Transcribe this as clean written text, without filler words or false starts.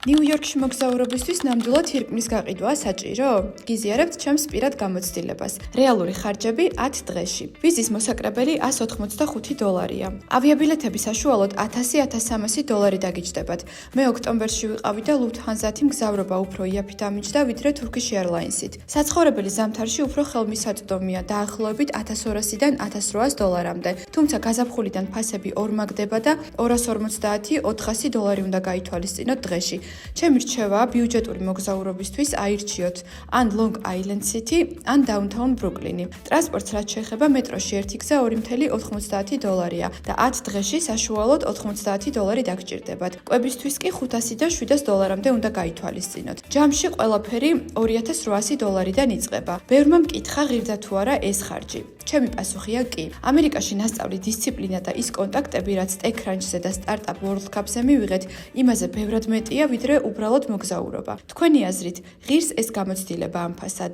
ნიუ-იორკში მოგზაურობისთვის ნამდვილად თირკმლის გაყიდვაა საჭირო? გიზიარებთ ჩემს პირად გამოცდილებას. რეალური ხარჯები 10 დღეში. ვიზის მოსაკრებელი $185. ავიაბილეთები საშუალოდ $1000-1300 დაგიჯდებათ. მე ოქტომბერში ვიყავი და Lufthansa-ით მგზავრობა უფრო იაფი დამიჯდა, ვიდრე Turkish Airlines-ით. საცხოვრებელი ზამთარში უფრო ხელმისაწვდომია, დაახლოებით $1200-დან $1800-მდე. თუმცა გაზაფხულიდან ფასები ორმაგდება და $250-400 უნდა გაითვალისწინოთ დღეში. ჩემი რჩევაა ბიუჯეტური მოგზაურობისთვის აირჩიოთ ან Long Island City, ან Downtown Brooklyn-ი. ტრანსპორტს რაც შეეხება მეტროში ერთი გზა $2.90 და 10 დღეში საშუალოდ $90 დაგჭირდებათ. კვებისთვის კი $500 და $700-მდე უნდა გაითვალისწინოთ. ჯამში ყველაფერი $2800-დან იწყება. ბევრმა მკითხა ღირდა თუ არა ეს ხარჯი. ჩემი პასუხია კი. ამერიკაში ნასწავლი დისციპლინა და ის კონტაქტები, რაც TechCrunch-ზე და Startup World Cup-ზე მივიღეთ, იმაზე ბევრად მეტია, ვიდრე უბრალოდ მოგზაურობა. თქვენი აზრით, ღირს ეს გამოცდილება ამ ფასად?